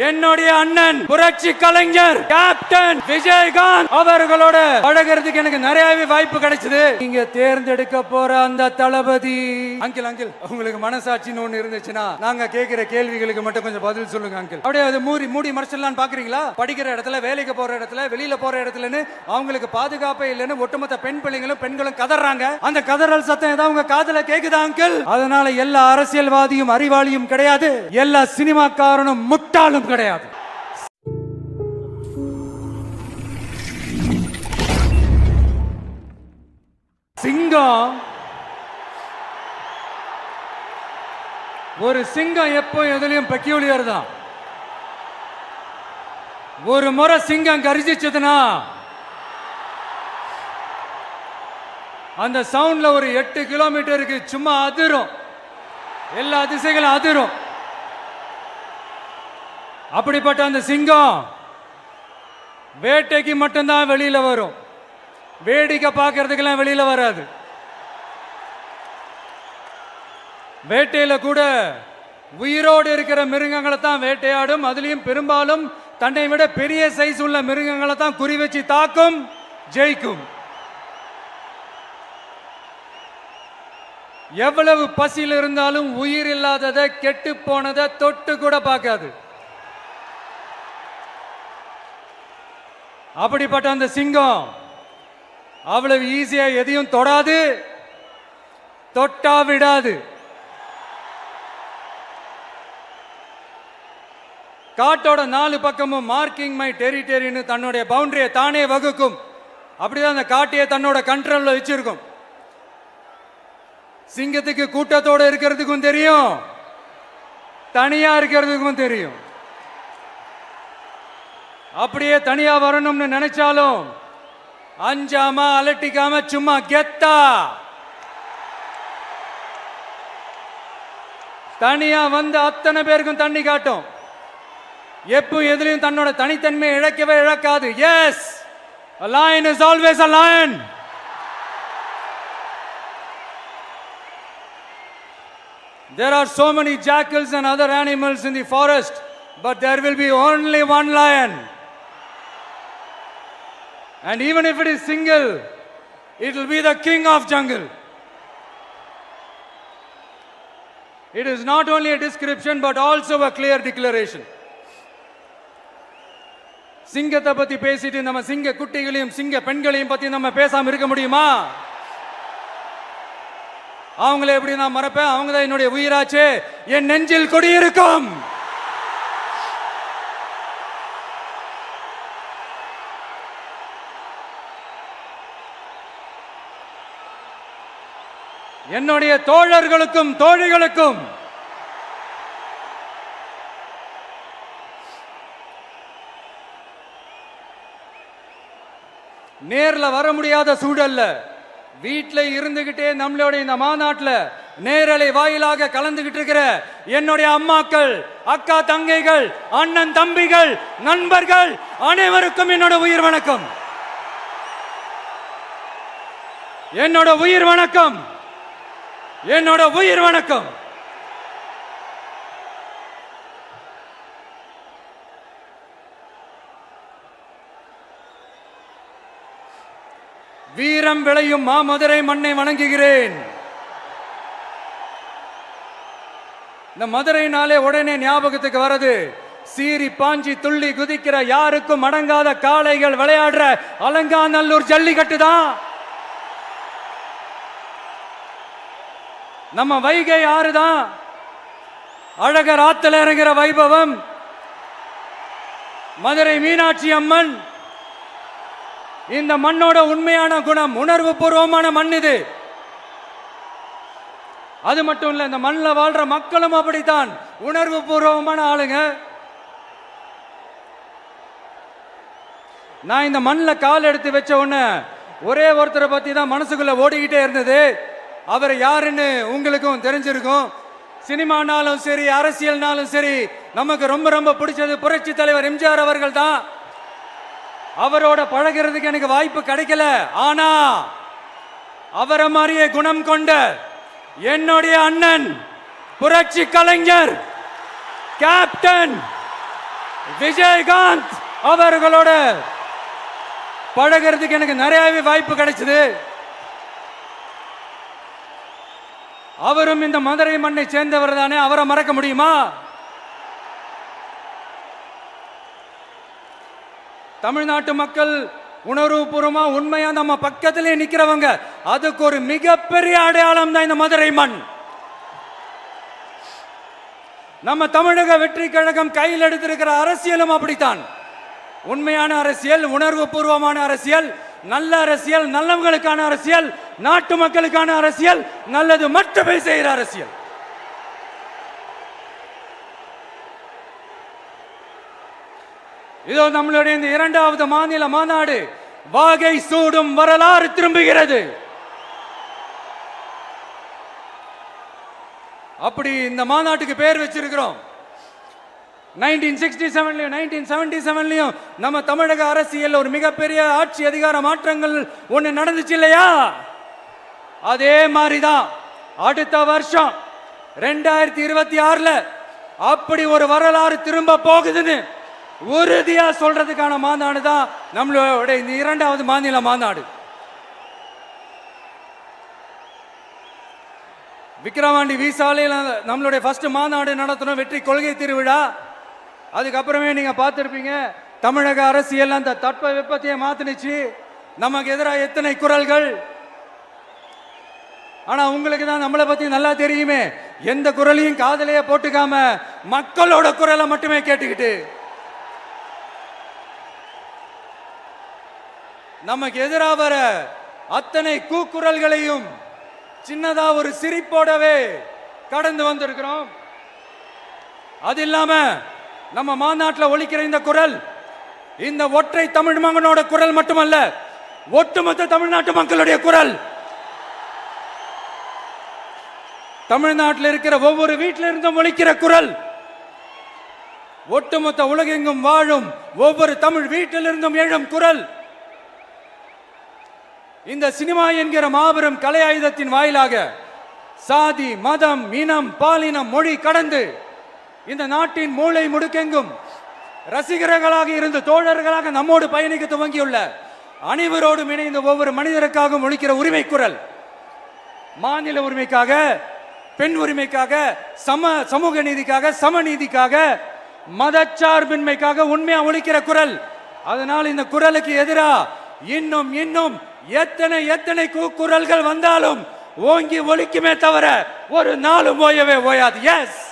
என்னுடைய அண்ணன் புரட்சி கலைஞர் கேப்டன் விஜயகாந்த் அவர்களோட பழகிறதுக்கு எனக்கு நிறையவே வாய்ப்பு கிடைச்சது. நீங்க தேர்ந்தெடுக்க போற அந்த தளபதி அங்கிள் உங்களுக்கு மனசாட்சின்னு ஒண்ணு இருந்துச்சுன்னா நாங்க கேட்கிற கேள்விகளுக்கு மட்டும் கொஞ்சம் பதில் சொல்லுங்க அங்கிள். அப்படியே அது மூடி மறைச்சிடலான்னு பாக்குறீங்களா? படிக்கிற இடத்துல, வேலைக்கு போற இடத்துல, வெளியில போற இடத்துலன்னு அவங்களுக்கு பாதுகாப்பே இல்லைன்னு ஒட்டுமொத்த பெண்களும் கதறாங்க. அந்த கதறல் சத்தம் ஏதாவது உங்க காதுல கேக்குதா அங்கிள்? அதனால எல்லா அரசியல்வாதியும் அறிவாளியும் கிடையாது, எல்லா சினிமாக்காரனும் முட்டாளும் கிடையாது. சிங்கம் ஒரு சிங்கம் எப்போ எதுலயும் பெக்யூலியர் தான். ஒரு முறை சிங்கம் கர்ஜிச்சதுன்னா அந்த சவுண்ட்ல ஒரு 8 கிலோமீட்டருக்கு சும்மா அதிரும், எல்லா திசைகளும் அதிரும். அப்படிப்பட்ட அந்த சிங்கம் வேட்டைக்கு மட்டும்தான் வெளியில வரும், வேடிக்கை பார்க்கறதுக்கெல்லாம் வெளியில வராது. வேட்டையில கூட உயிரோடு இருக்கிற மிருகங்களை தான் வேட்டையாடும். அதுலயும் பெரும்பாலும் தன்னை விட பெரிய சைஸ் உள்ள மிருகங்களை தான் குறி வச்சு தாக்கும், ஜெயிக்கும். எவ்வளவு பசியில் இருந்தாலும் உயிர் இல்லாததை, கெட்டு போனதை தொட்டு கூட பார்க்காது. அப்படிப்பட்ட அந்த சிங்கம் அவ்வளவு ஈஸியா எதையும் தொடாது, தொட்டா விடாது. காட்டோட 4 பக்கமும் மார்க்கிங் மை டெரிட்டரின்னு தன்னுடைய பவுண்டரியை தானே வகுக்கும். அப்படிதான் அந்த காட்டையே தன்னோட கண்ட்ரோல்ல வச்சிருக்கும். சிங்கத்துக்கு கூட்டத்தோட இருக்கிறதுக்கும் தெரியும், தனியா இருக்கிறதுக்கும் தெரியும். அப்படியே தனியா வரணும்னு நினைச்சாலும் அஞ்சாம அலட்டிக்காம சும்மா கெத்தா தனியா வந்து அத்தனை பேருக்கும் தண்ணி காட்டும். எப்போ எதிலையும் தன்னோட தனித்தன்மையை இழக்கவே இழக்காது. Yes, a lion is always a lion. There are so many jackals and other animals in the forest, but there will be only one lion. And even if it is single, it will be the king of jungle. It is not only a description but also a clear declaration. சிங்கத்தை பத்தி பேசிட்டு நம்ம சிங்க குட்டிகளையும் சிங்க பெண்களையும் பத்தி நம்ம பேசாம இருக்க முடியுமா? அவங்கள எப்படி நான் மறப்பேன்? அவங்க தான் என்னுடைய உயிராச்சே, என் நெஞ்சில் குடியிருக்கும். என்னுடைய தோழர்களுக்கும் தோழிகளுக்கும் நேர்ல வர முடியாத சூழல்ல வீட்டில் இருந்துகிட்டே நம்மளோட இந்த மாநாட்டில் நேரலை வாயிலாக கலந்துகிட்டு இருக்கிற என்னுடைய அம்மாக்கள், அக்கா தங்கைகள், அண்ணன் தம்பிகள், நண்பர்கள் அனைவருக்கும் என்னோட உயிர் வணக்கம். என்னோட உயிர் வணக்கம், என்னோட உயிர் வணக்கம். வீரம் விளையும் மாமதுரை மண்ணை வணங்குகிறேன். இந்த மதுரைனாலே உடனே ஞாபகத்துக்கு வரது சீறி பாஞ்சி துள்ளி குதிக்கிற யாருக்கும் அடங்காத காளைகள் விளையாடுற அலங்காநல்லூர் ஜல்லிக்கட்டு தான். நம்ம வைகை ஆறுதான் அழகர் ஆத்துல இறங்குற வைபவம். மதுரை மீனாட்சி அம்மன் இந்த மண்ணோட உண்மையான குணம், உணர்வு பூர்வமான மண் இது. அது மட்டும் இல்ல, இந்த மண்ணில் வாழ்ற மக்களும் அப்படித்தான் உணர்வு பூர்வமான ஆளுங்க. நான் இந்த மண்ணில் கால் எடுத்து வச்ச உடனே ஒரே ஒருத்தரை பத்தி தான் மனசுக்குள்ள ஓடிக்கிட்டே இருந்தது. அவர் யாருன்னு உங்களுக்கும் தெரிஞ்சிருக்கும். சினிமானாலும் சரி, அரசியல்னாலும் சரி, நமக்கு ரொம்ப ரொம்ப பிடிச்சது புரட்சி தலைவர் எம்ஜிஆர் அவர்கள் தான். அவரோட பழகிறதுக்கு எனக்கு வாய்ப்பு கிடைக்கல. ஆனா அவரை மாதிரியே குணம் கொண்ட என்னுடைய அண்ணன் புரட்சி கலைஞர் கேப்டன் விஜயகாந்த் அவர்களோட பழகிறதுக்கு எனக்கு நிறையவே வாய்ப்பு கிடைச்சது. அவரும் இந்த மதுரை மண்ணை சேர்ந்தவர் தானே, அவரை மறக்க முடியுமா? தமிழ்நாட்டு மக்கள் உணர்வுபூர்வமா உண்மையா நம்ம பக்கத்திலே நிக்கிறவங்க, அதுக்கு ஒரு மிகப்பெரிய அடையாளம் தான் இந்த மதுரை மண். நம்ம தமிழக வெற்றி கழகம் கையில் எடுத்திருக்கிற அரசியலும் அப்படித்தான். உண்மையான அரசியல், உணர்வு பூர்வமான அரசியல், நல்ல அரசியல், நல்லவங்களுக்கான அரசியல், நாட்டு மக்களுக்கான அரசியல், நல்லது மட்டுமே செய்கிற அரசியல். இதோ நம்மளுடைய இந்த இரண்டாவது மாநில மாநாடு வாகை சூடும் வரலாறு திரும்புகிறது. அப்படி இந்த மாநாட்டுக்கு பேர் வச்சிருக்கிறோம். 1967 1977 நம்ம தமிழக அரசியல் ஒரு மிகப்பெரிய ஆட்சி அதிகார மாற்றங்கள் ஒண்ணு நடந்துச்சு இல்லையா? அதே மாதிரிதான் அடுத்த வருஷம் 2026 அப்படி ஒரு வரலாறு திரும்ப போகுதுன்னு உறுதியா சொல்றதுக்கான மாநாடு தான் நம்மளோட இந்த இரண்டாவது மாநில மாநாடு. விக்கிரவாண்டி வீசாலையில் நம்மளுடைய ஃபர்ஸ்ட் மாநாடு நடத்தணும், வெற்றி கொள்கை திருவிழா. அதுக்கப்புறமே நீங்க பார்த்திருப்பீங்க, தமிழக அரசியல் அந்த தட்ப வெப்பத்தையே மாத்தினுச்சு. நமக்கு எதிராக எத்தனை குரல்கள். ஆனா உங்களுக்கு தான் நம்மளை பத்தி நல்லா தெரியுமே, எந்த குரலையும் காதலையே போட்டுக்காம மக்களோட குரலை மட்டுமே கேட்டுக்கிட்டு நமக்கு எதிராக வர அத்தனை கூக்குரல்களையும் சின்னதா ஒரு சிரிப்போடவே கடந்து வந்திருக்கிறோம். அது இல்லாம நம்ம மாநாட்டில் ஒலிக்கிற இந்த குரல் இந்த ஒற்றை தமிழ் மகனோட குரல் மட்டுமல்ல, ஒட்டுமொத்த தமிழ்நாட்டு மக்களுடைய குரல். தமிழ்நாட்டில் இருக்கிற ஒவ்வொரு வீட்டில இருந்தும் ஒலிக்கிற குரல், ஒட்டுமொத்த உலகெங்கும் வாழும் ஒவ்வொரு தமிழ் வீட்டிலிருந்தும் எழும் குரல். இந்த சினிமா என்கிற மாபெரும் கலை ஆயுதத்தின் வாயிலாக சாதி, மதம், இனம், பாலினம், மொழி கடந்து இந்த நாட்டின் மூளை முடுக்கெங்கும் ரசிகர்களாக இருந்து தோழர்களாக நம்மோடு பயணிக்க துவங்கியுள்ள அனைவரோடும் இணைந்த ஒவ்வொரு மனிதருக்காகவும் ஒலிக்கிற உரிமை குரல். மாநில உரிமைக்காக, பெண் உரிமைக்காக, சமூக நீதிக்காக, சமநீதிக்காக, மதச்சார்பின்மைக்காக உண்மையா ஒலிக்கிற குரல். அதனால் இந்த குரலுக்கு எதிராக இன்னும் இன்னும் எத்தனை எத்தனை குரல்கள் வந்தாலும் ஓங்கி ஒலிக்குமே தவிர ஒரு நாளும் ஓயவே ஓயாது. Yes,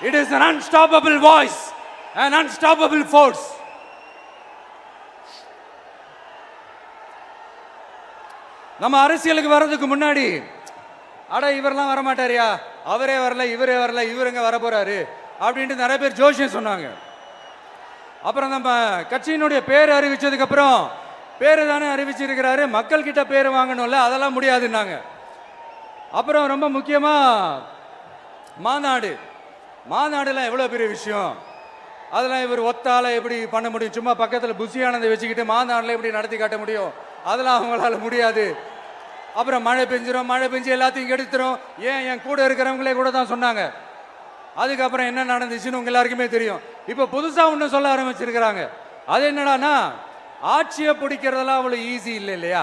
it is an unstoppable voice, an unstoppable force. நம்ம அரசியலுக்கு வர்றதுக்கு முன்னாடி அட இவரெல்லாம் வர மாட்டாரியா, அவரே வரல, இவரே வரல, இவருங்க வர போறாரு அப்படின்ட்டு நிறைய பேர் ஜோசியம் சொன்னாங்க. அப்புறம் நம்ம கட்சியினுடைய பேர் அறிவிச்சதுக்கு அப்புறம் பேரு தானே அறிவிச்சிருக்கிறாரு, மக்கள் கிட்ட பேர் வாங்கணும்ல, அதெல்லாம் முடியாதுன்னாங்க. அப்புறம் ரொம்ப முக்கியமா மாநாடுலாம் எவ்வளோ பெரிய விஷயம், அதெல்லாம் இவர் ஒத்தால எப்படி பண்ண முடியும், சும்மா பக்கத்தில் புஷியானதை வச்சுக்கிட்டு மாநாட்டில் எப்படி நடத்தி காட்ட முடியும், அதெல்லாம் அவங்களால முடியாது. அப்புறம் மழை பெஞ்சு எல்லாத்தையும் கெடுத்துரும். ஏன் என் கூட இருக்கிறவங்களே கூட தான் சொன்னாங்க. அதுக்கப்புறம் என்ன நடந்துச்சுன்னு உங்க எல்லாருக்குமே தெரியும். இப்போ புதுசாக ஒன்று சொல்ல ஆரம்பிச்சிருக்கிறாங்க. அது என்னடானா, ஆட்சியை பிடிக்கிறதெல்லாம் அவ்வளோ ஈஸி இல்லை இல்லையா.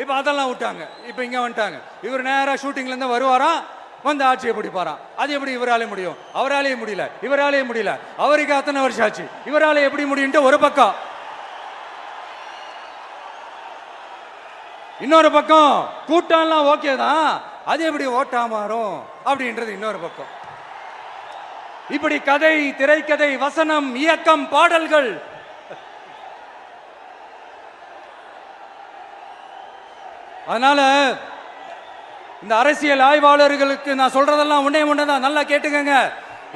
இப்போ அதெல்லாம் விட்டாங்க, இப்போ இங்கே வந்துட்டாங்க. இவர் நேராக ஷூட்டிங்லேருந்து வருவாராம், வந்து ஆட்சியை பிடிப்பாராம். அது எப்படி இவராலே முடியும், அவராலேயே முடியல, இவராலேயே முடியல, அவருக்கு அத்தனை வருஷம் ஆச்சு, இவராலே எப்படி முடியும்ட்டு ஒரு பக்கம். இன்னொரு பக்கம் கூட்டம்லாம் ஓகே தான், அது எப்படி ஓட்டா மாறும் அப்படின்றது இன்னொரு பக்கம். இப்படி கதை, திரைக்கதை, வசனம், இயக்கம், பாடல்கள், அதனால இந்த அரசியல் ஆய்வாளர்களுக்கு நான் சொல்றதெல்லாம் ஒன்னேதான், நல்லா கேட்டுக்கங்க.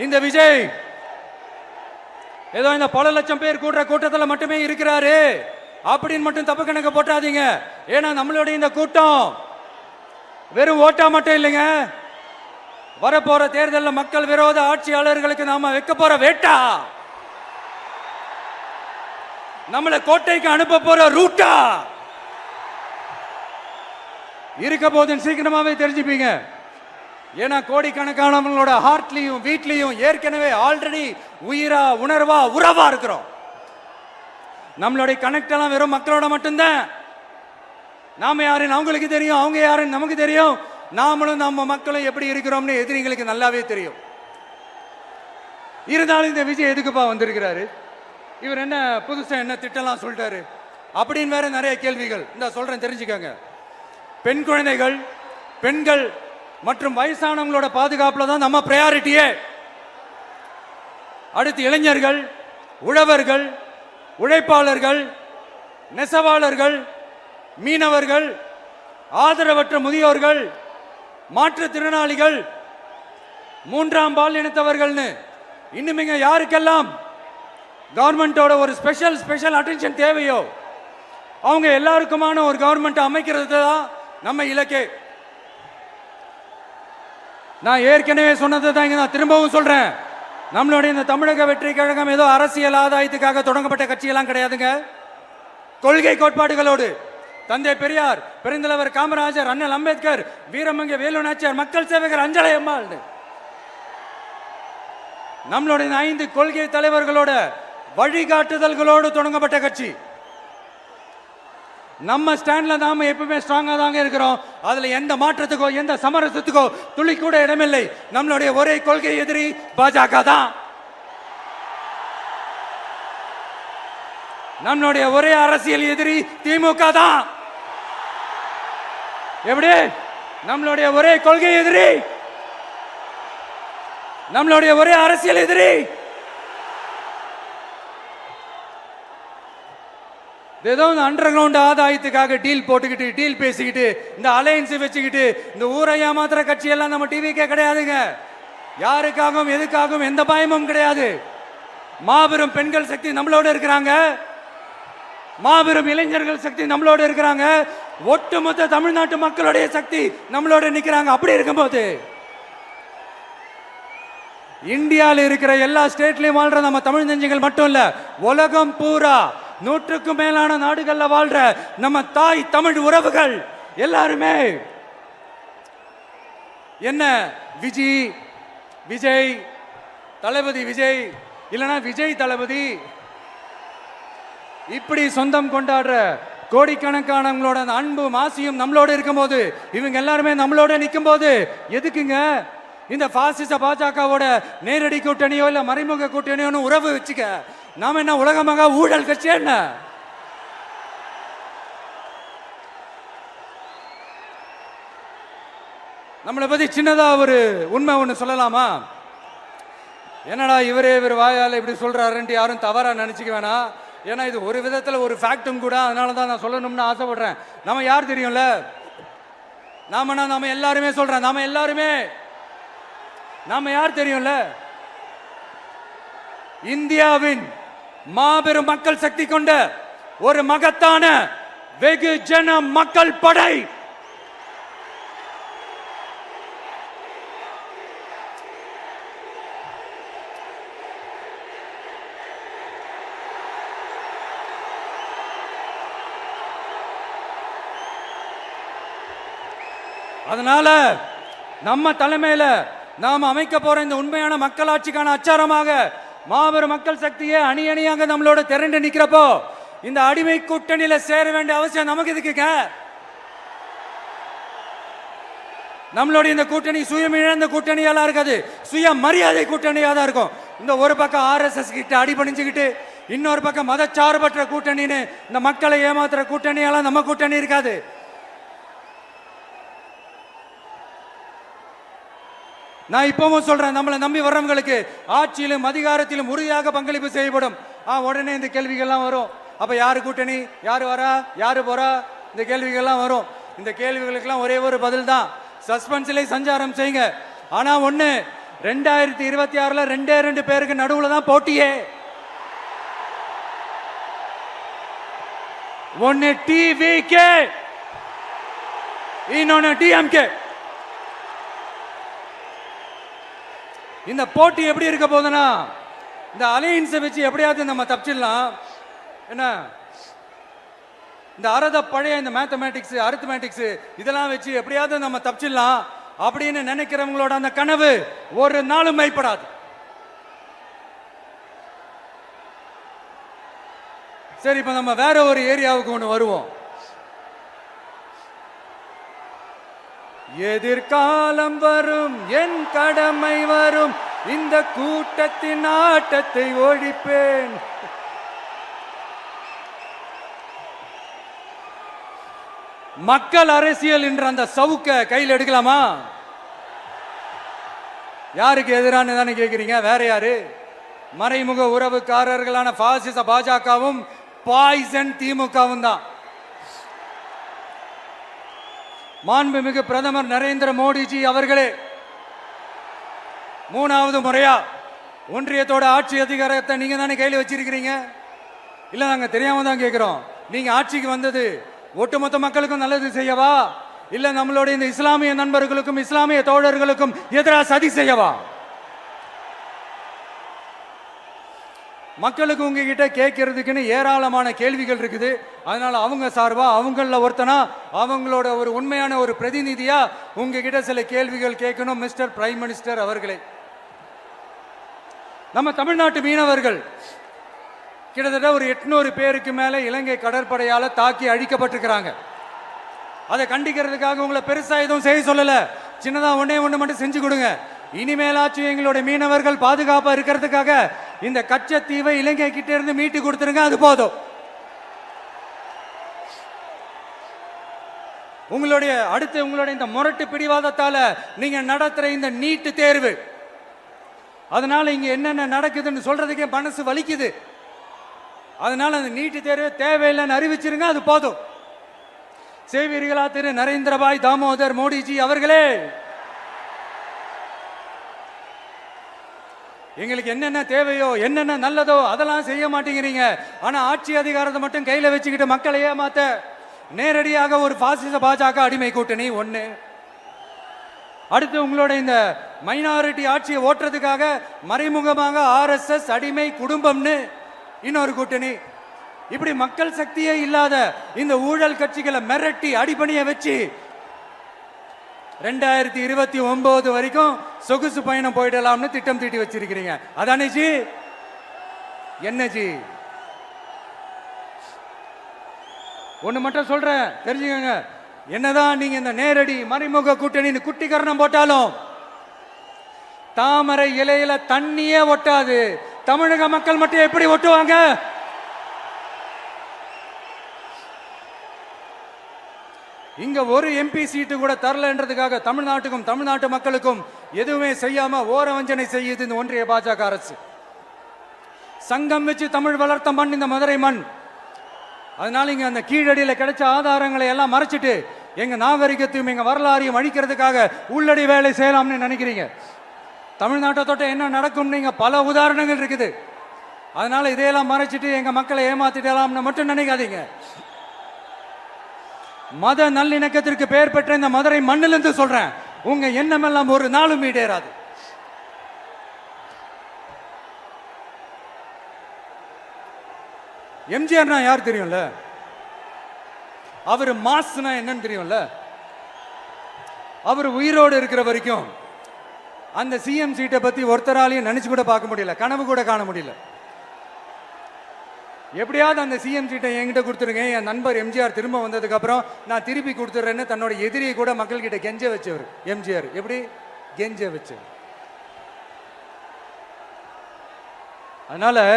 இந்த விஜய் ஏதோ இந்த பல லட்சம் பேர் கூடுற கூட்டத்தில் மட்டுமே இருக்கிறாரு அப்படின்னு மட்டும் தப்பு கணக்கு போட்டாதீங்க. ஏன்னா நம்மளுடைய இந்த கூட்டம் வெறும் ஓட்டா மட்டும் இல்லைங்க, வரப்போற தேர்தலில் மக்கள் விரோத ஆட்சியாளர்களுக்கு நாம வைக்க போற வேட்டா, நம்மளை கோட்டைக்கு அனுப்ப போற ரூட்டா இருக்க போதுன்னு சீக்கிரமாவே தெரிஞ்சுப்பீங்க. ஏன்னா கோடிக்கணக்கானவங்களோட ஹார்ட்லயும் வீட்லயும் ஏற்கனவே ஆல்ரெடி உயிரா உணர்வா உறவா இருக்கிறோம். நம்மளுடைய கனெக்ட் எல்லாம் வெறும் மக்களோட மட்டும்தான். நாம யாருன்னு அவங்களுக்கு தெரியும், அவங்க யாருன்னு நமக்கு தெரியும். நாமளும் நம்ம மக்களும் எப்படி இருக்கிறோம்னு எதிரிங்களுக்கு நல்லாவே தெரியும். இருந்தாலும் இந்த விஜய் எதுக்குப்பா வந்திருக்கிறாரு, இவர் என்ன புதுசா என்ன திட்டம்லாம் சொல்லிட்டாரு அப்படின்னு வேற நிறைய கேள்விகள். இந்த சொல்றேன் தெரிஞ்சுக்கங்க. பெண் குழந்தைகள், பெண்கள் மற்றும் வயசானவங்களோட பாதுகாப்புல தான் நம்ம பிரையாரிட்டியே. அடுத்து இளைஞர்கள், உழவர்கள், உழைப்பாளர்கள், நெசவாளர்கள், மீனவர்கள், ஆதரவற்ற முதியோர்கள், மாற்றுத்திறனாளிகள், மூன்றாம் பால் இனத்தவர்கள்னு இன்னும் யாருக்கெல்லாம் கவர்மெண்டோட ஒரு ஸ்பெஷல் அட்டென்ஷன் தேவையோ அவங்க எல்லாருக்குமான ஒரு கவர்மெண்ட் அமைக்கிறது தான் நம்ம இலக்கே. நான் ஏற்கனவே சொன்னதை தான் நான் திரும்பவும் சொல்றேன். நம்மளுடைய இந்த தமிழக வெற்றி கழகம் ஏதோ அரசியல் ஆதாயத்துக்காக தொடங்கப்பட்ட கட்சியெல்லாம் கிடையாதுங்க. கொள்கை கோட்பாடுகளோடு தந்தை பெரியார், பெருந்தலைவர் காமராஜர், அண்ணல் அம்பேத்கர், வீரமங்க வேலு நாச்சியார், மக்கள் சேவகர் அஞ்சலை அம்மாள், நம்மளுடைய 5 கொள்கை தலைவர்களோட வழிகாட்டுதல்களோடு தொடங்கப்பட்ட கட்சி. நம்ம ஸ்டாண்ட்ல நாம எப்பவுமே ஸ்ட்ராங்கா தாங்க இருக்கிறோம். அதுல எந்த மாற்றத்துக்கோ எந்த சமரசத்துக்கோ துளி கூட இடமில்லை. நம்மளுடைய ஒரே கொள்கை எதிரி பாஜக தான். நம்மளுடைய ஒரே அரசியல் எதிரி திமுக தான். எப்படி? நம்மளுடைய ஒரே கொள்கை எதிரி, நம்மளுடைய ஒரே அரசியல் எதிரி. ஏதோ அண்டர் கிரவுண்ட் ஆதாயத்துக்காக டீல் போட்டுக்கிட்டு டீல் பேசிக்கிட்டு இந்த அலையன்ஸ் வச்சுக்கிட்டு இந்த ஊரை ஏமாத்துற கட்சி எல்லாம் நம்ம டிவிக்கே கிடையாதுங்க. யாருக்காகவும் எதுக்காகவும் எந்த பயமும் கிடையாது. மாபெரும் பெண்கள் சக்தி நம்மளோட இருக்கிறாங்க, மாபெரும் இளைஞர்கள் சக்தி நம்மளோட இருக்கிறாங்க, ஒட்டுமொத்த தமிழ்நாட்டு மக்களுடைய சக்தி நம்மளோட நிக்கிறாங்க. அப்படி இருக்கும்போது இந்தியாவில் இருக்கிற எல்லா ஸ்டேட்லயும் வாழ்ற நம்ம தமிழ் நெஞ்சங்கள் மட்டும் இல்ல, உலகம் பூரா 100க்கும் மேலான நாடுகள்ல வாழ்ற நம்ம தாய் தமிழ் உறவுகள் எல்லாருமே என்ன விஜய் தளபதி விஜய் இல்லனா விஜய் தளபதி இப்படி சொந்தம் கொண்டாடுற கோடிக்கணக்கானவங்களோட அன்பு மாசியும் நம்மளோட இருக்கும்போது, இவங்க எல்லாருமே நம்மளோட நிற்கும் போது எதுக்குங்க இந்த பாசிச பாஜகவோட நேரடி கூட்டணியோ இல்ல மறைமுக கூட்டணியோன்னு உறவு வச்சுக்க? நாம என்ன உலகமாக ஊழல் கட்சி என்ன? நம்மளை பத்தி சின்னதா ஒரு உண்மை ஒண்ணு சொல்லலாமா? என்னடா இவர் வாயால இப்படி சொல்றாருன்ட்டு யாரும் தவறா நினைச்சுக்க வேணாம். ஏன்னா இது ஒரு விதத்துல ஒரு ஃபேக்டும் கூட. அதனாலதான் நான் சொல்லணும்னு ஆசைப்படுறேன். நம்ம யார் தெரியும்ல? நாம எல்லாருமே சொல்றேன். நாம யார் தெரியும்ல? இந்தியாவின் மாபெரும் மக்கள் சக்தி கொண்ட ஒரு மகத்தான வெகுஜன மக்கள் படை. அதனால நம்ம தலைமையில நாம் அமைக்க போற இந்த உண்மையான மக்களாட்சிக்கான அச்சாரமாக மாபெரும் மக்கள் சக்தியை அணி அணியாக நம்மளோட திரண்டு நிக்கிறப்போ இந்த அடிமை கூட்டணியில சேர வேண்டிய அவசியம் நமக்கு இருக்குங்க. நம்மளுடைய இந்த கூட்டணி சுயமிழந்த கூட்டணியெல்லாம் இருக்காது, சுய மரியாதை கூட்டணியா தான் இருக்கும். இந்த ஒரு பக்கம் RSS கிட்ட அடிபணிஞ்சுக்கிட்டு, இன்னொரு பக்கம் மதச்சார்பற்ற கூட்டணின்னு இந்த மக்களை ஏமாத்துற கூட்டணியெல்லாம் நம்ம கூட்டணி இருக்காது. நான் இப்பவும் சொல்றேன், நம்மளை நம்பி வர்றவங்களுக்கு ஆட்சியிலும் அதிகாரத்திலும் உறுதியாக பங்களிப்பு செய்யப்படும். உடனே இந்த கேள்விகள்லாம் வரும். அப்ப யாரு கூட்டணி, யாரு வரா, யாரு போறா, இந்த கேள்விகள்லாம் வரும். இந்த கேள்விகளுக்கெல்லாம் ஒரே ஒரு பதில் தான், சஸ்பென்ஸ்ல சஞ்சாரம் செய்யுங்க. ஆனா ஒண்ணு, 2026ல 2 பேருக்கு நடுவுல தான் போட்டியே. ஒன்னு TVK, இன்னொன்னு DMK. இந்த போட்டி எப்படி இருக்க போதுன்னா, இந்த அலையன்ஸை வச்சு எப்படியாவது நம்ம தப்பிச்சிடலாம். என்ன இந்த பழைய இந்த மேத்தமேட்டிக்ஸ் அரித்மேட்டிக்ஸ் இதெல்லாம் வச்சு எப்படியாவது நம்ம தப்பிச்சிடலாம். அப்படின்னு நினைக்கிறவங்களோட அந்த கனவு ஒரு நாளும் மெய்ப்படாது. சரி, இப்ப நம்ம வேற ஒரு ஏரியாவுக்கு ஒண்ணு வருவோம். எதிர்காலம் வரும், என் கடமை வரும், இந்த கூட்டத்தின் ஆட்டத்தை ஒழிப்பேன். மக்கள் அரசியல் என்ற அந்த சவுக்க கையில் எடுக்கலாமா? யாருக்கு எதிரான தானே கேட்கிறீங்க? வேற யாரு? மறைமுக உறவுக்காரர்களான பாசிச பாஜகவும் பாய்சன் திமுகவும் தான். மாண்புமிகு பிரதமர் நரேந்திர மோடிஜி அவர்களே 3வது முறையா ஒன்றியத்தோட ஆட்சி அதிகாரத்தை நீங்க தானே கையில் வச்சிருக்கிறீங்க. இல்ல, நாங்க தெரியாம தான் கேட்கிறோம். நீங்க ஆட்சிக்கு வந்தது ஒட்டுமொத்த மக்களுக்கும் நல்லது செய்யவா, இல்ல நம்மளுடைய இந்த இஸ்லாமிய நண்பர்களுக்கும் இஸ்லாமிய தோழர்களுக்கும் எதிராக சதி செய்யவா? மக்களுக்கு உங்ககிட்ட கேட்கறதுக்குன்னு ஏராளமான கேள்விகள் இருக்குது. அதனால அவங்க சார்பா, அவங்கள ஒருத்தனா, அவங்களோட ஒரு உண்மையான ஒரு பிரதிநிதியா உங்ககிட்ட சில கேள்விகள் கேட்கணும். மிஸ்டர் பிரைம் மினிஸ்டர் அவர்களே, நம்ம தமிழ்நாட்டு மீனவர்கள் கிட்டத்தட்ட ஒரு 800 பேருக்கு மேல இலங்கை கடற்படையால தாக்கி அழிக்கப்பட்டிருக்கிறாங்க. அதை கண்டிக்கிறதுக்காக உங்களை பெருசா எதுவும் செய்ய சொல்லல. சின்னதா ஒண்ணு மட்டும் செஞ்சு கொடுங்க. இனிமேலாச்சும் எங்களுடைய மீனவர்கள் பாதுகாப்பா இருக்கிறதுக்காக இந்த கச்சத்தீவை இலங்கை கிட்ட இருந்து மீட்டு கொடுத்துருங்க, அது போதும். உங்களுடைய இந்த முரட்டு பிடிவாதத்தால நீங்க நடத்துற இந்த நீட்டு தேர்வு, அதனால இங்க என்னென்ன நடக்குதுன்னு சொல்றதுக்கே மனசு வலிக்குது. அதனால அந்த நீட்டு தேர்வு தேவையில்லைன்னு அறிவிச்சிருங்க, அது போதும். செய்வீர்களா திரு நரேந்திரபாய் தாமோதர் மோடிஜி அவர்களே? எங்களுக்கு என்னென்ன தேவையோ, என்னென்ன நல்லதோ அதெல்லாம் செய்ய மாட்டேங்கிறீங்க. ஆனா ஆட்சி அதிகாரத்தை மட்டும் கையில வச்சுக்கிட்டு மக்களை ஏமாத்த நேரடியாக ஒரு பாசிச பாஜக அடிமை கூட்டணி ஒண்ணு. அடுத்து உங்களோட இந்த மைனாரிட்டி ஆட்சியை ஓட்டுறதுக்காக மறைமுகமாக RSS அடிமை குடும்பம்னு இன்னொரு கூட்டணி. இப்படி மக்கள் சக்தியே இல்லாத இந்த ஊழல் கட்சிகளை மிரட்டி அடிபணிய வச்சு 2029 வரைக்கும் சொகுசு பயணம் போயிடலாம்னு திட்டம் தீட்டி வச்சிருக்கிறீங்க. அதானே ஜி? என்ன ஜி? ஒண்ணு மட்டும் சொல்றேன், தெரிஞ்சுக்கங்க. என்னதான் நீங்க இந்த நேரடி மறைமுக கூட்டணி குட்டிகரணம் போட்டாலும் தாமரை இலையில தண்ணியே ஒட்டாது. தமிழக மக்கள் மட்டும் எப்படி ஒட்டுவாங்க? இங்க ஒரு MP சீட்டு கூட தரலன்றதுக்காக தமிழ்நாட்டுக்கும் தமிழ்நாட்டு மக்களுக்கும் எதுவுமே செய்யாம ஓரவஞ்சனை செய்யுது இந்த ஒன்றிய பாஜக அரசு. சங்கம் வச்சு தமிழ் வளர்த்த மண் இந்த மதுரை மண். அதனால இங்க அந்த கீழடியில கிடைச்ச ஆதாரங்களை எல்லாம் மறைச்சிட்டு எங்க நாகரிகத்தையும் எங்க வரலாறையும் அழிக்கிறதுக்காக உள்ளடி வேலை செய்யலாம்னு நினைக்கிறீங்க. தமிழ்நாட்டை தொட்ட என்ன நடக்கும் நீங்க பல உதாரணங்கள் இருக்குது. அதனால இதையெல்லாம் மறைச்சிட்டு எங்க மக்களை ஏமாத்திடலாம்னு மட்டும் நினைக்காதீங்க. மத நல்லிணக்கத்திற்கு பெயர் பெற்ற இந்த மதுரை மண்ணிலிருந்து சொல்றேன், உங்க எண்ணம் எல்லாம் ஒரு நாளும் ஈடேறாது. எம்ஜிஆர்னா யார் தெரியும்ல? அவர் மாஸ்னா என்னன்னு தெரியும்ல? அவர் உயிரோடு இருக்கிற வரைக்கும் அந்த CM சீட்டை பத்தி ஒருத்தராலையும் நினைச்சு கூட பார்க்க முடியல, கனவு கூட காண முடியல. எப்படியாவது அந்த CM சீட்டை என்கிட்ட கொடுத்துருங்க, என் நண்பர் எம்ஜிஆர் திரும்ப வந்ததுக்கு அப்புறம் நான் திருப்பி கொடுத்துட்றேன்னு தன்னோட எதிரியை கூட மக்கள் கிட்ட கெஞ்ச வச்சவர் எம்ஜிஆர். எப்படி கெஞ்ச வச்சவர்? அதனால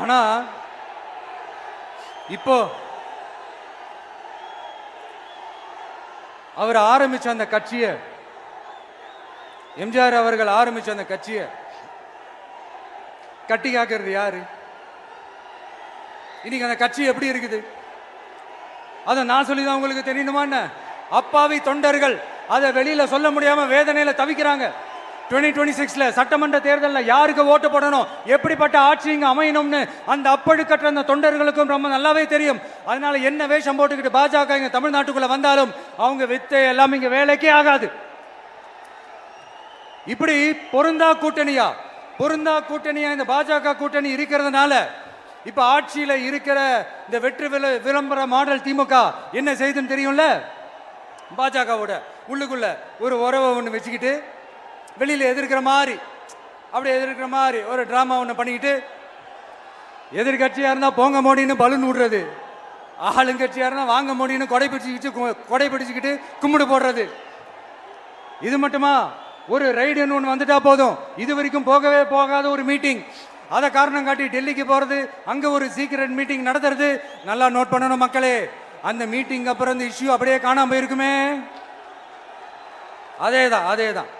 ஆனா இப்போ அவர் ஆரம்பிச்ச அந்த கட்சியை, எம்ஜிஆர் அவர்கள் ஆரம்பிச்ச அந்த கட்சியை கட்டி காக்கிறது யாரு? இன்னைக்கு அந்த கட்சி எப்படி இருக்குது அதை நான் சொல்லிதான் உங்களுக்கு தெரியணுமா? அப்பாவி தொண்டர்கள் அதை வெளியில சொல்ல முடியாம வேதனையில தவிக்கிறாங்க. 2026 சட்டமன்ற தேர்தலில் யாருக்கு ஓட்டு போடணும், எப்படிப்பட்ட ஆட்சி இங்க அமையணும்னு அந்த அப்பழுக்கற்ற அந்த தொண்டர்களுக்கும் ரொம்ப நல்லாவே தெரியும். அதனால என்ன வேஷம் போட்டுக்கிட்டு பாஜக இங்க தமிழ்நாட்டுக்குள்ள வந்தாலும் அவங்க வித்தை எல்லாம் இங்க வேலைக்கே ஆகாது. இப்படி பொருந்தா கூட்டணியா இந்த பாஜக கூட்டணி இருக்கிறதுனால இப்ப ஆட்சியில இருக்கிற இந்த வெற்றி விளம்பர மாடல் திமுக என்ன செய்துன்னு தெரியும்ல. பாஜகவோட உள்ளுக்குள்ள ஒரு உறவை ஒன்று வச்சுக்கிட்டு வெளியில எதிர்க்கிற மாதிரி ஒரு டிராமா ஒன்று பண்ணிக்கிட்டு, எதிர்கட்சியா இருந்தா போங்க மோடின்னு பலூன் விடுறது, ஆளுங்கட்சியா இருந்தா வாங்க மோடின்னு கொடை பிடிச்சுக்கிட்டு கும்பிடு போடுறது. இது மட்டுமா? ஒரு ரைடுன்னு ஒன்று வந்துட்டா போதும், இது வரைக்கும் போகவே போகாத ஒரு மீட்டிங், அதை காரணம் காட்டி டெல்லிக்கு போறது, அங்க ஒரு சீக்ரெட் மீட்டிங் நடத்துறது. நல்லா நோட் பண்ணணும் மக்களே, அந்த மீட்டிங் அப்புறம் இந்த இஷ்யூ அப்படியே காணாம போயிருக்குமே. அதேதான்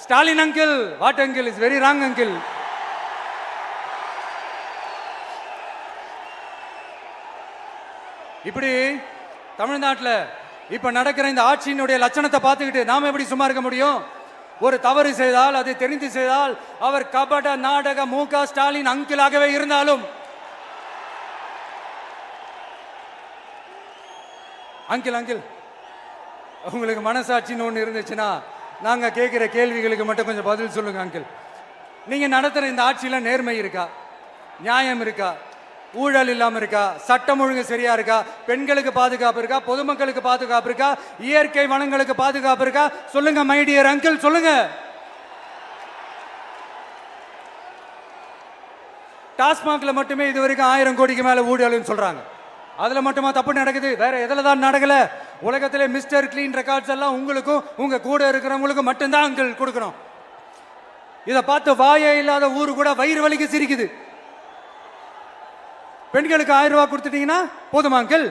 Stalin uncle, what uncle is very wrong uncle. இப்படி தமிழ்நாட்டில் இப்ப நடக்கிற இந்த ஆட்சியினுடைய லட்சணத்தை பார்த்துக்கிட்டு நாம எப்படி சும்மா இருக்க முடியும்? ஒரு தவறு செய்தால், அதை தெரிந்து செய்தால், அவர் கபட நாடக மு.க. ஸ்டாலின் அங்கிளாகவே இருந்தாலும், அங்கிள் உங்களுக்கு மனசாட்சின்னு ஒன்று இருந்துச்சுன்னா நாங்க கேட்கிற கேள்விகளுக்கு மட்டும் கொஞ்சம் பதில் சொல்லுங்க அங்கிள். நீங்க நடத்துற இந்த ஆட்சியில நேர்மை இருக்கா, நியாயம் இருக்கா, ஊழல் இல்லாம இருக்கா, சட்டம் ஒழுங்கு சரியா இருக்கா, பெண்களுக்கு பாதுகாப்பு இருக்கா, பொதுமக்களுக்கு பாதுகாப்பு இருக்கா, இயற்கை வளங்களுக்கு பாதுகாப்பு இருக்கா? சொல்லுங்க மை டியர் அங்கிள், சொல்லுங்க. டாஸ்மாக்ல மட்டுமே இது வரைக்கும் 1000 கோடிக்கு மேல ஊழல்னு சொல்றாங்க. அதுல மட்டுமா தப்பு நடக்குது? வேற எதுல தான் நடக்கல? உலகத்திலே மிஸ்டர் கிளீன் ரெக்கார்ட்ஸ் எல்லாம் உங்களுக்கும் உங்க கூட இருக்கிறவங்களுக்கும் மட்டும்தான் அங்கிள் கொடுக்கணும். இதை பார்த்து வாயே இல்லாத ஊரு கூட வயிறு வலிக்கு சிரிக்குது. பெண்களுக்கு 1000 ரூபாய் கொடுத்துட்டீங்கன்னா போதுமா அங்கிள்?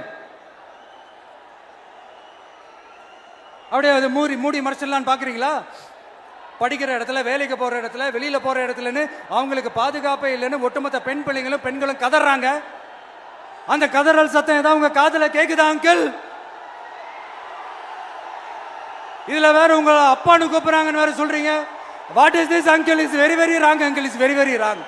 அப்படியே அதை மூடி மறைச்சிடலான்னு பாக்குறீங்களா? படிக்கிற இடத்துல, வேலைக்கு போற இடத்துல, வெளியில போற இடத்துலன்னு அவங்களுக்கு பாதுகாப்பே இல்லைன்னு ஒட்டுமொத்த பெண்களும் கதறாங்க. அந்த கதறல் சத்தம் ஏதாவது உங்க காதுல கேக்குதா அங்கிள்? இதுல வேற உங்க அப்பான்னு கூப்பிடுறாங்கன்னு வேற சொல்றீங்க. What is this uncle? Is very very wrong uncle, is very very wrong.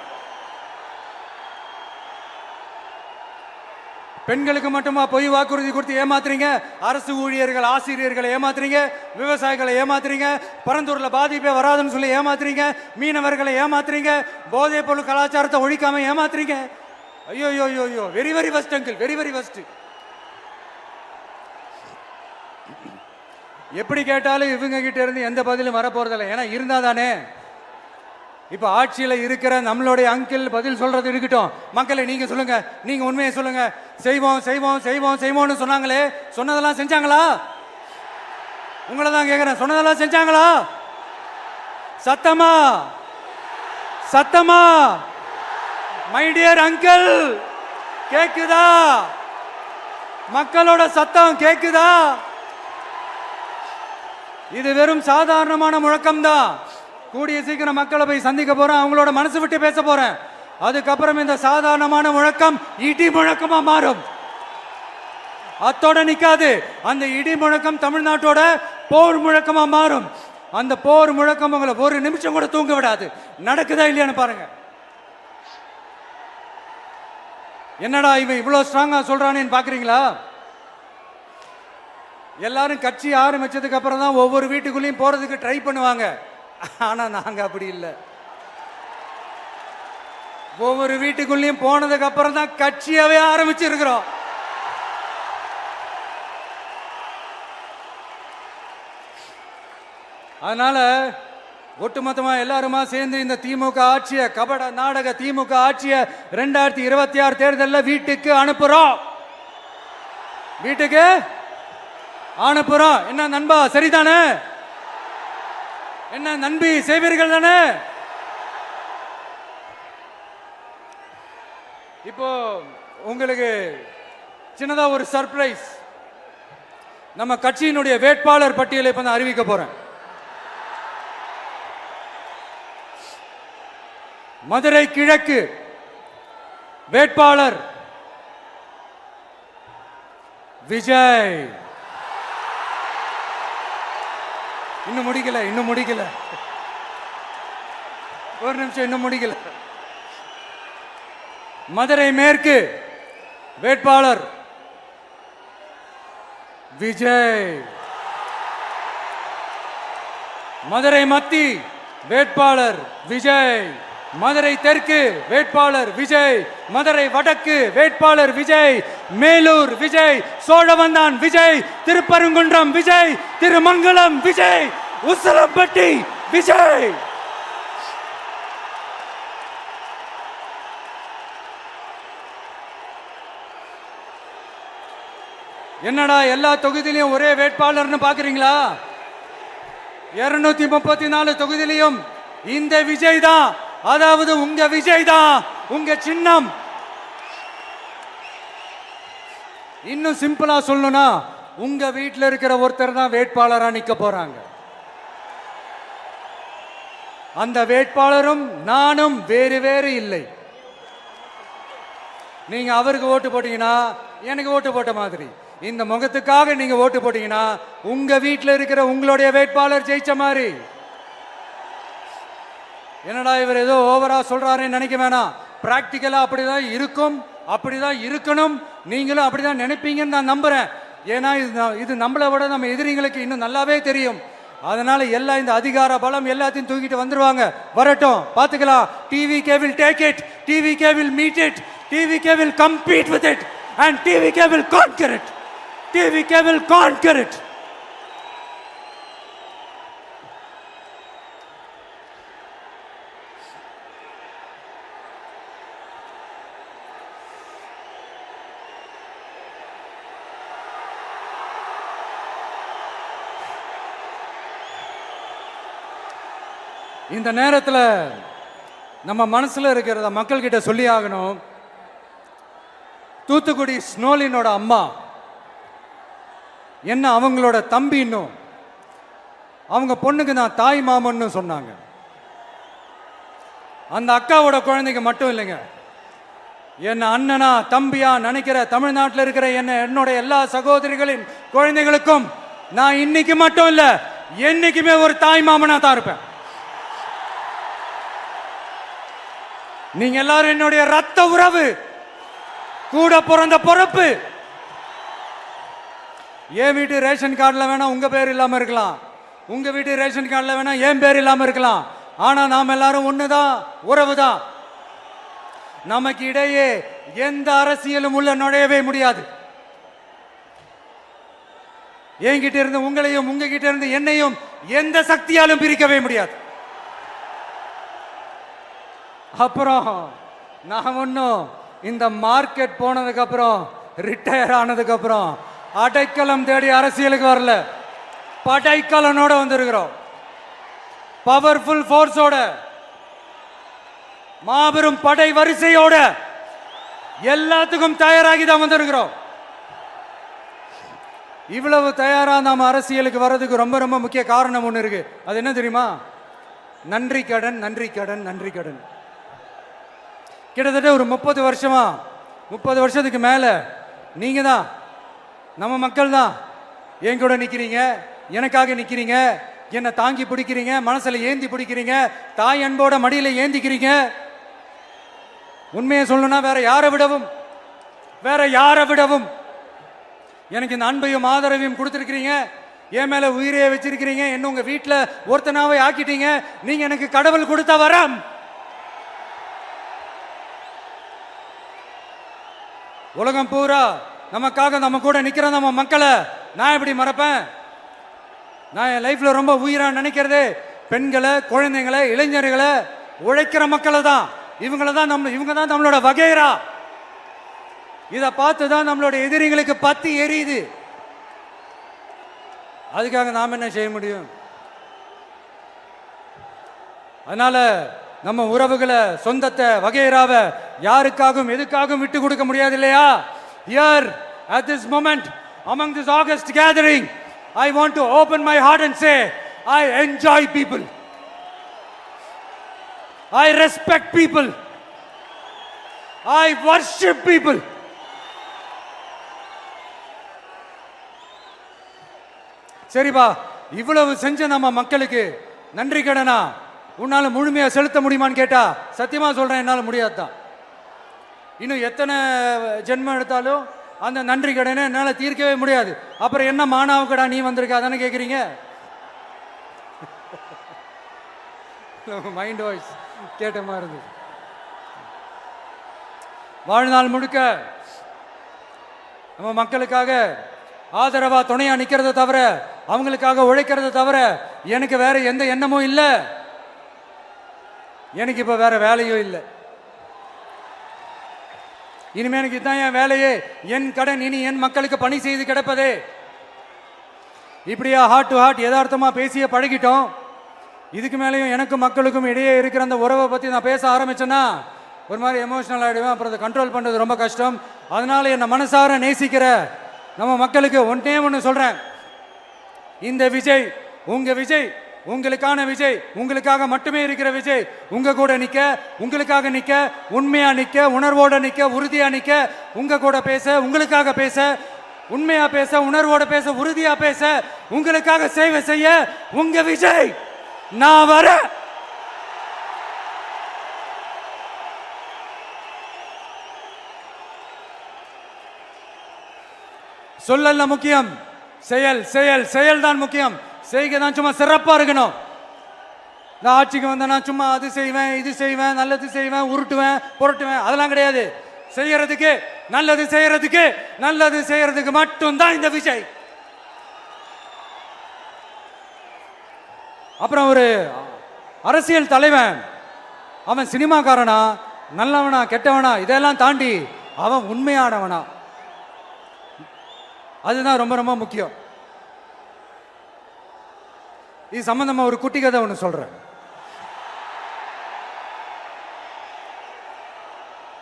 பெண்களுக்கு மட்டுமா பொய் வாக்குறுதி கொடுத்து ஏமாத்துறீங்க? அரசு ஊழியர்கள், ஆசிரியர்களை ஏமாத்துறீங்க, விவசாயிகளை ஏமாத்துறீங்க, பரந்தூர்ல பாதிப்பே வராதுன்னு சொல்லி ஏமாத்துறீங்க, மீனவர்களை ஏமாத்துறீங்க, போதைப் பொருள் கலாச்சாரத்தை ஒழிக்காம ஏமாத்துறீங்க. ஐயோ, very very வஸ்ட் uncle, very very வஸ்ட். எப்படி கேட்டாலும் இவங்க கிட்ட இருந்து எந்த பதிலும் வரப்போறதில்லை. ஏன்னா இருந்தா தானே. இப்ப ஆட்சியில இருக்கிற நம்மளுடைய அங்கிள் பதில் சொல்றது இருக்கட்டும். மக்களை நீங்க சொல்லுங்க, நீங்க உண்மையை சொல்லுங்க. செய்வோம்னு சொன்னாங்களே, சொன்னதெல்லாம் செஞ்சாங்களா? உங்களை தான் கேக்குறேன், சொன்னதெல்லாம் செஞ்சாங்களா? சத்தமா மை டியர் அங்கிள், கேக்குதா? மக்களோட சத்தம் கேக்குதா? இது வெறும் சாதாரணமான முழக்கம் தான். கூடிய சீக்கிரம் மக்களை போய் சந்திக்க போறேன், அவங்களோட மனசு விட்டு பேச போறேன். அதுக்கப்புறம் இந்த சாதாரணமான முழக்கம் இடி முழக்கமா மாறும். அத்தோட நிக்காது. அந்த இடி முழக்கம் தமிழ்நாட்டோட போர் முழக்கமா மாறும். அந்த போர் முழக்கம் உங்களை ஒரு நிமிஷம் கூட தூங்க விடாது. நடக்குதா இல்லையான்னு பாருங்க. என்னடா இவன் இவ்வளவு ஸ்ட்ராங்கா சொல்றானேன்னு பாக்குறீங்களா? எல்லாரும் கட்சி ஆரம்பிச்சதுக்கு அப்புறம் தான் ஒவ்வொரு வீட்டுக்குள்ளேயும் போறதுக்கு ட்ரை பண்ணுவாங்க. ஆனா நாங்க அப்படி இல்லை. ஒவ்வொரு வீட்டுக்குள்ளேயும் போனதுக்கு அப்புறம் தான் கட்சியாவே ஆரம்பிச்சிருக்கிறோம். அதனால ஒட்டுமொத்தமா எல்லாருமா சேர்ந்து இந்த திமுக ஆட்சியை, கபட நாடக திமுக ஆட்சியை 2026 தேர்தலில் வீட்டுக்கு அனுப்புறோம். என்ன நண்பா, சரிதானே? என்ன நம்பி செய்வீர்கள் தானே? இப்போ உங்களுக்கு சின்னதா ஒரு சர்ப்ரைஸ். நம்ம கட்சியினுடைய வேட்பாளர் பட்டியலை இப்ப நான் அறிவிக்க போறேன். மதுரை கிழக்கு வேட்பாளர் விஜய். இன்னும் முடிக்கல ஒரு நிமிஷம், இன்னும் முடிக்கல. மதுரை மேற்கு வேட்பாளர் விஜய். மதுரை மத்தி வேட்பாளர் விஜய். மதுரை தெற்கு வேட்பாளர் விஜய். மதுரை வடக்கு வேட்பாளர் விஜய். மேலூர் விஜய். சோழவந்தான் விஜய். திருப்பரங்குன்றம் விஜய். திருமங்கலம் விஜய். உசிலம்பட்டி விஜய். என்னடா எல்லா தொகுதியிலையும் ஒரே வேட்பாளர்னு பாக்குறீங்களா? 234 தொகுதியிலையும் இந்த விஜய் தான், அதாவது உங்க விஜய் தான் உங்க சின்னம். இன்னும் சிம்பிளா சொல்லணும்னா உங்க வீட்டில் இருக்கிற ஒருத்தர் தான் வேட்பாளரா நிக்க போறாங்க. அந்த வேட்பாளரும் நானும் வேறு வேறு இல்லை. நீங்க அவருக்கு ஓட்டு போட்டீங்கன்னா எனக்கு ஓட்டு போட்ட மாதிரி, இந்த முகத்துக்காக நீங்க ஓட்டு போட்டீங்கன்னா உங்க வீட்டில் இருக்கிற உங்களுடைய வேட்பாளர் ஜெயிச்ச மாதிரி. என்னடா இவர் ஏதோ ஓவரா சொல்றாருன்னு நினைக்க வேணாம். பிராக்டிக்கலா அப்படிதான் இருக்கும், அப்படிதான் இருக்கணும். நீங்களும் அப்படிதான் நினைப்பீங்கன்னு நான் நம்புறேன். ஏன்னா இது நம்மளை விட நம்ம எதிரிங்களுக்கு இன்னும் நல்லாவே தெரியும். அதனால எல்லா இந்த அதிகார பலம் எல்லாத்தையும் தூக்கிட்டு வந்துருவாங்க. வரட்டும், பாத்துக்கலாம். TVK will take it, TVK will meet it, TVK will compete with it and TVK will conquer it. TVK will conquer it. இந்த நேரத்தில் நம்ம மனசுல இருக்கிறத மக்கள் கிட்ட சொல்லி ஆகணும். தூத்துக்குடி ஸ்னோலினோட அம்மா என்ன அவங்களோட தம்பி, இன்னும் அவங்க பொண்ணுக்கு நான் தாய் மாமன்னு சொன்னாங்க. அந்த அக்காவோட குழந்தைக்கு மட்டும் இல்லைங்க, என்ன அண்ணனா தம்பியா நினைக்கிற தமிழ்நாட்டில் இருக்கிற என்னோட எல்லா சகோதரிகளின் குழந்தைகளுக்கும் நான் இன்னைக்கு மட்டும் இல்ல, என்னைக்குமே ஒரு தாய் மாமனா தான் இருப்பேன். நீங்க எல்லாரும் என்னுடைய ரத்த உறவு, கூட பிறந்த பொறுப்பு. என் வீட்டு ரேஷன் கார்டில் வேணா உங்க பேர் இல்லாம இருக்கலாம், உங்க வீட்டு ரேஷன் கார்டில் வேணா என் பேர் இல்லாம இருக்கலாம். ஆனா நாம் எல்லாரும் ஒண்ணுதான், உறவு தான். நமக்கு இடையே எந்த அரசியலும் உள்ள நுழையவே முடியாது. என்கிட்ட இருந்து உங்களையும் உங்ககிட்ட இருந்து என்னையும் எந்த சக்தியாலும் பிரிக்கவே முடியாது. அப்புறம் நான் ஒன்றும் இந்த மார்க்கெட் போனதுக்கு அப்புறம் ரிட்டையர் ஆனதுக்கு அப்புறம் அடைக்கலம் தேடி அரசியலுக்கு வரல, படைக்கலனோட வந்திருக்கிறோம். பவர்ஃபுல் ஃபோர்ஸோட, மாபெரும் படை வரிசையோட, எல்லாத்துக்கும் தயாராகி தான் வந்திருக்கிறோம். இவ்வளவு தயாரா நாம அரசியலுக்கு வர்றதுக்கு ரொம்ப ரொம்ப முக்கிய காரணம் ஒன்று இருக்கு. அது என்ன தெரியுமா? நன்றி கடன், நன்றி கடன், நன்றி கடன். கிட்டத்தட்ட ஒரு 30 வருஷமா, 30 வருஷத்துக்கு மேல நீங்க தான், நம்ம மக்கள் தான் என் கூட நிக்கிறீங்க, எனக்காக நிக்கிறீங்க, என்னை தாங்கி பிடிக்கிறீங்க, மனசுல ஏந்தி பிடிக்கிறீங்க, தாய் அன்போட மடியில ஏந்திக்கிறீங்க. உண்மையை சொல்லணும்னா வேற யாரை விடவும் எனக்கு இந்த அன்பையும் ஆதரவையும் கொடுத்திருக்கிறீங்க. என் மேல உயிரையே வச்சிருக்கிறீங்க. என்ன உங்க வீட்டுல ஒருத்தனாவே ஆக்கிட்டீங்க. நீங்க எனக்கு கடவுள் கொடுத்த வரம். உலகம் பூரா நமக்காக நம்ம கூட நிக்கிற நம்ம மக்களை நான் எப்படி மறப்பேன்? நான் என் லைஃப்ல ரொம்ப உயிரா நினைக்கிறது பெண்களை, குழந்தைங்களை, இளைஞர்களை, உழைக்கிற மக்களை தான். இவங்க தான் நம்மளோட வகைரா. இதை பார்த்து தான் நம்மளோட எதிரிகளுக்கு பத்தி எரியுது. அதுக்காக நாம் என்ன செய்ய முடியும்? அதனால நம்ம உறவுகளை, சொந்தத்தை, வகைராவை யாருக்காகவும் எதுக்காகவும் விட்டு கொடுக்க முடியாது இல்லையா? Here at this moment among this August gathering, I want to open my heart and say I enjoy people, I respect people, I worship people. சரிப்பா, இவ்வளவு செஞ்ச நம்ம மக்களுக்கு நன்றி கடனா உன்னால முழுமையா செலுத்த முடியுமான்னு கேட்டா சத்தியமா சொல்றேன், என்னால முடியாதுதான். இன்னும் எத்தனை ஜென்மம் எடுத்தாலும் அந்த நன்றி கடனை என்னால தீர்க்கவே முடியாது. அப்புறம் என்ன மானாவுக்கடா நீ வந்திருக்க அதானே கேக்குறீங்க? மைண்ட் வாய்ஸ் கேட்ட மாதிரி இருந்தது. வாழ்நாள் முழுக்க நம்ம மக்களுக்காக ஆதரவா துணையா நிக்கிறத தவிர, அவங்களுக்காக உழைக்கிறத தவிர எனக்கு வேற எந்த எண்ணமும் இல்லை. எனக்கு இப்ப வேற வேலையும் இல்லை. இனிமே எனக்கு இதுதான் என் வேலையே, என் கடன் இனி என் மக்களுக்கு பணி செய்து கிடப்பதே. இப்படியா ஹார்ட் டு ஹார்ட் யதார்த்தமா பேசிய பழகிட்டோம். இதுக்கு மேலேயும் எனக்கும் மக்களுக்கும் இடையே இருக்கிற அந்த உறவை பத்தி நான் பேச ஆரம்பிச்சேன்னா ஒரு மாதிரி எமோஷனல் ஆகிடுவேன். அப்புறம் அதை கண்ட்ரோல் பண்ணுறது ரொம்ப கஷ்டம். அதனால என்னை மனசார நேசிக்கிற நம்ம மக்களுக்கு ஒன்றே ஒன்று சொல்கிறேன், இந்த விஜய் உங்க விஜய், உங்களுக்கான விஜய், உங்களுக்காக மட்டுமே இருக்கிற விஜய். உங்க கூட நிற்க, உங்களுக்காக நிற்க, உண்மையா நிற்க, உணர்வோட நிற்க, உறுதியா நிற்க, உங்க கூட பேச, உங்களுக்காக பேச, உண்மையா பேச, உணர்வோட பேச, உறுதியா பேச, உங்களுக்காக சேவை செய்ய உங்க விஜய் நான் வர. சொல்லல்ல முக்கியம், செயல் செயல் செயல் தான் முக்கியம். செய்கை தான் சும்மா சிறப்பா இருக்கணும். நான் ஆட்சிக்கு வந்தேன்னா சும்மா அது செய்வேன், இது செய்வேன், நல்லது செய்வேன், உருட்டுவேன், புரட்டுவேன், அதெல்லாம் கிடையாது. செய்யறதுக்கு நல்லது செய்யறதுக்கு நல்லது செய்யறதுக்கு மட்டும்தான் இந்த விஜய். அப்புறம் ஒரு அரசியல் தலைவன் அவன் சினிமாக்காரனா நல்லவனா கெட்டவனா இதெல்லாம் தாண்டி அவன் உண்மையானவனா, அதுதான் ரொம்ப ரொம்ப முக்கியம். இது சம்பந்தமா ஒரு குட்டி கதை ஒன்று சொல்றேன்.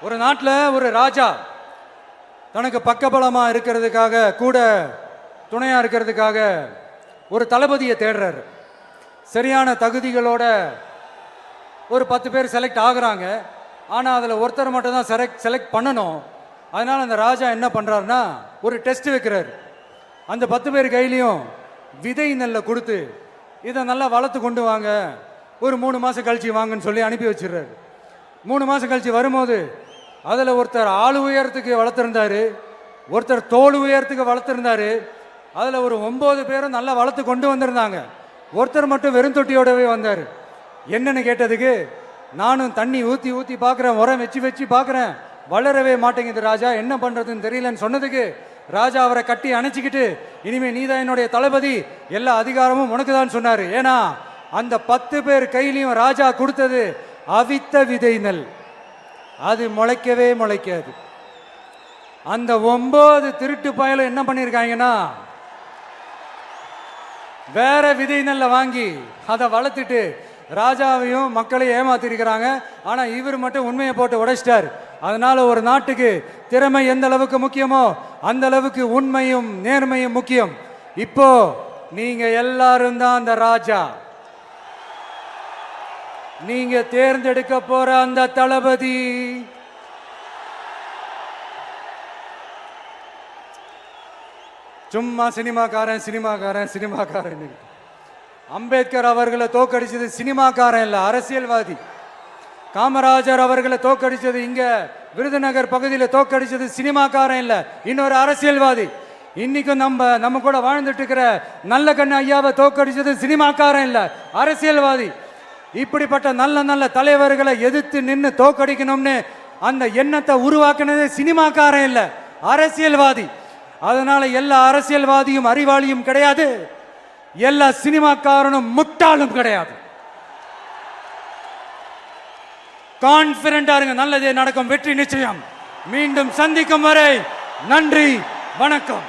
ஒரு நாட்டில் ஒரு ராஜா தனக்கு பக்கபலமா இருக்கிறதுக்காக, கூட துணையா இருக்கிறதுக்காக ஒரு தளபதியை தேடுறாரு. சரியான தகுதிகளோட ஒரு 10 பேர் செலக்ட் ஆகுறாங்க. ஆனால் அதில் ஒருத்தர் மட்டும் தான் செலக்ட் பண்ணணும். அதனால அந்த ராஜா என்ன பண்றாருன்னா ஒரு டெஸ்ட் வைக்கிறார். அந்த 10 பேர் கையிலையும் விதை நெல்லை கொடுத்து இதை நல்லா வளர்த்து கொண்டு வாங்க, ஒரு 3 மாதம் கழிச்சு வாங்கன்னு சொல்லி அனுப்பி வச்சிடுறாரு. 3 மாதம் கழிச்சு வரும்போது அதில் ஒருத்தர் ஆள் உயரத்துக்கு வளர்த்துருந்தாரு, ஒருத்தர் தோல் உயரத்துக்கு வளர்த்துருந்தாரு. அதில் ஒரு 9 பேரும் நல்லா வளர்த்து கொண்டு வந்திருந்தாங்க. ஒருத்தர் மட்டும் வெறும் தொட்டியோடவே வந்தார். என்னன்னு கேட்டதுக்கு, நானும் தண்ணி ஊற்றி ஊற்றி பார்க்குறேன், உரம் வச்சு வச்சு பார்க்குறேன், வளரவே மாட்டேங்குது ராஜா, என்ன பண்ணுறதுன்னு தெரியலன்னு சொன்னதுக்கு ராஜா அவரை கட்டி அணைச்சிக்கிட்டு, இனிமே நீதான் என்னுடைய தளபதி, எல்லா அதிகாரமும் உனக்கு தான் சொன்னார். ஏன்னா அந்த 10 பேர் கையிலையும் ராஜா கொடுத்தது அவித்த விதை நெல், அது முளைக்கவே முளைக்காது. அந்த 9 திருட்டு பயலும் என்ன பண்ணியிருக்காங்கன்னா வேற விதை நெல்லை வாங்கி அதை வளர்த்துட்டு ராஜாவையும் மக்களையும் ஏமாத்திருக்கிறாங்க. ஆனா இவர் மட்டும் உண்மையை போட்டு உடைச்சிட்டார். அதனால ஒரு நாட்டுக்கு திறமை எந்த அளவுக்கு முக்கியமோ அந்த அளவுக்கு உண்மையும் நேர்மையும் முக்கியம். இப்போ நீங்க எல்லாரும் தான் அந்த ராஜா. நீங்க தேர்ந்தெடுக்க போற அந்த தளபதி சும்மா சினிமாக்காரன் சினிமாக்காரன் சினிமாக்காரன். அம்பேத்கர் அவர்களை தோக்கடிச்சது சினிமாக்காரன் இல்ல, அரசியல்வாதி. காமராஜர் அவர்களை தோக்கடிச்சது, இங்க விருதுநகர் பகுதியில் தோக்கடிச்சது சினிமாக்காரன் இல்ல, இன்னொரு அரசியல்வாதி. இன்னைக்கும் நம்ம கூட வாழ்ந்துட்டு இருக்கிற நல்ல கண்ணு ஐயாவை தோக்கடிச்சது சினிமாக்காரன் இல்ல, அரசியல்வாதி. இப்படிப்பட்ட நல்ல நல்ல தலைவர்களை எதிர்த்து நின்று தோக்கடிக்கணும்னு அந்த எண்ணத்தை உருவாக்குனது சினிமாக்காரன் இல்ல, அரசியல்வாதி. அதனால எல்லா அரசியல்வாதியும் அறிவாளியும் கிடையாது, எல்லா சினிமாக்காரனும் முட்டாளும் கிடையாது. கான்பிடண்டா இருங்க, நல்லதே நடக்கும், வெற்றி நிச்சயம். மீண்டும் சந்திக்கும் வரை நன்றி, வணக்கம்.